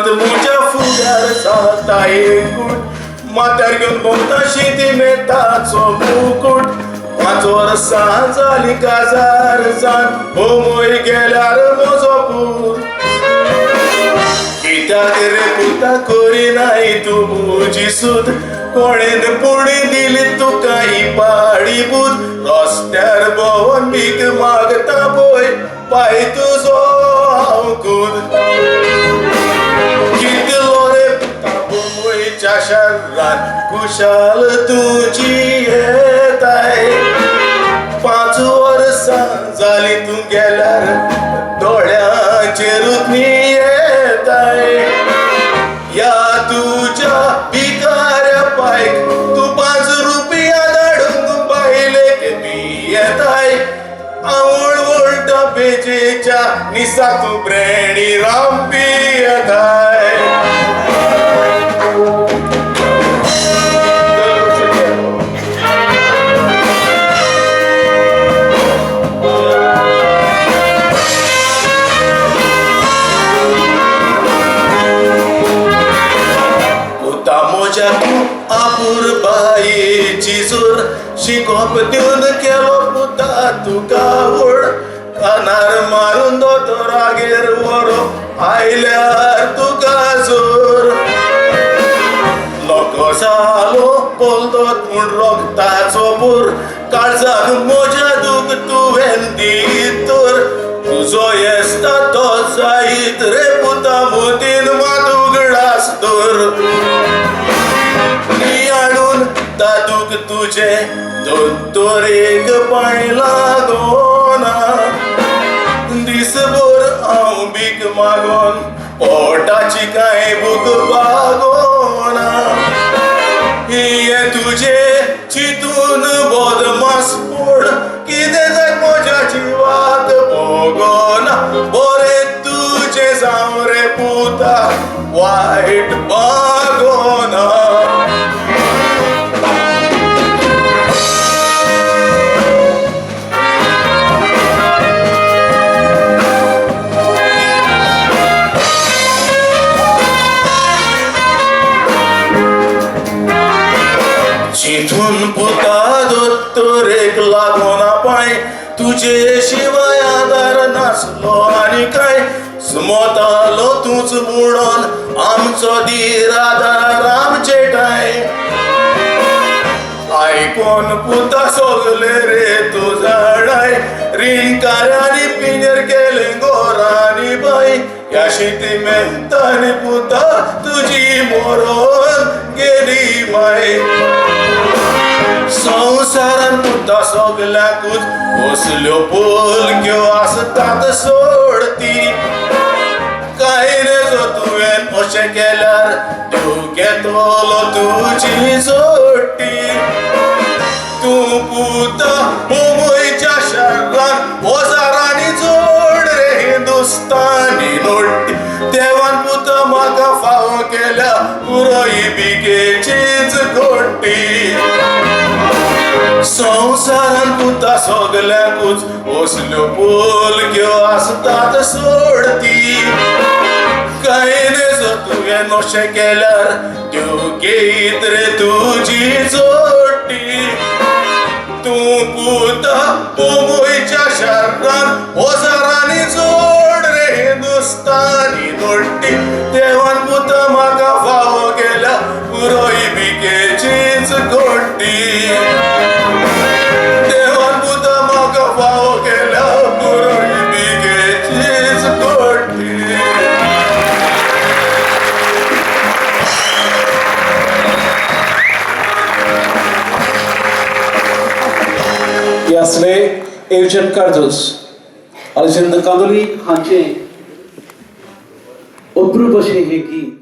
रानात मुच्या फुग्यार जाता एकूट माथ्यार घेवन भोंवता शेती मेताचो मुकुट 5 वर्सां जाली काजार जान होमय गेल्यार म्हजो पूत कित्याक रे पुता करिनाय तूं म्हजी सूत कोणेन पुणी दिली तुका ही पाडीबूत रस्त्यार भोंवन भीक मागता पळय पांय तुजो हांव खूद कितलो रे पुता मुंबयच्या शारांत कुशाल तुजी येताय 5 वर्सां जाली तूं गेल्यार दोळ्यांचेरूच न्ही येताय या तुज्या भिकाऱ्या पायक तूं 5 रुपया धाडूंक बायलेक बी येताय आवळ वळटा बेजेच्या निसा तूं ब्रेणी रांपी येताय आपूर बायेची जोर शिकोप दिवन केलो पुता तुका व्हड कानार मारून दोतोरागेर व्हरो आयल्यार तुका जोर लोको जालो बोलतोत म्हूण रोगताचो पूर काळजाक म्हज्या दूख तुवें दितोर तुजो येस्ता तो जायत रे पुता मोतीन मात उगडास दोर तातूक तुजे दोतोरेक पांय लागोना दिसभर हांव भीक मागोन पोटाची कांय भूक भागोना हे तुजे चिंतून बदमास पूण कितें जाय म्हज्या जिवाक भोगोना बरें तुजें जावं रे पुता वायट भागोना चिंतून पुता दोतोरेक लागोना पांय तुजे शिवाय आदार नासलो आनी काय सुमोतालो तूंच म्हणोन आमचो धीर आदार आमचेटाय आयकोन पुता सोगले रे तूं झाडाय रिणकारांनी पिंजर गेले गोरांनी बाय या शेती मेहतांनी पुता तुजी मोरोन गेली माय संवसारान पुता सोगल्याकूच असल्यो पोलक्यो आसतात सोडती काय रे जो तुवें अशें केल्यार तूं घेतलो तुजी सोडटी तूं पुता मुंबयच्या शारान ओजारांनी जोड रे हिंदुस्तानी नोट देवान पुता म्हाका फावो केल्या पुरोय बिकेचीच घोट्टी संवसारान पुता सोगल्याकूच असल्यो पोलक्यो आसतात सोडती काय रे जो तुवें अशें केल्यार त्यो घेयत रे तुजी जोडटी तूं पुता मुंबयच्या शारान ओजारांनी जोड रे हिंदुस्तानी नोट्टी देवान पुता म्हाका फावो केल्या पुरोय बिकेचीच घोट्टी देवान पुता म्हाका फावो केल्या पुरोय बिकेचीच घोट्टी यासले एवजन कार्दोस अलेक्झांडर कांदोली हांचे अप्रूप अशें हें गीत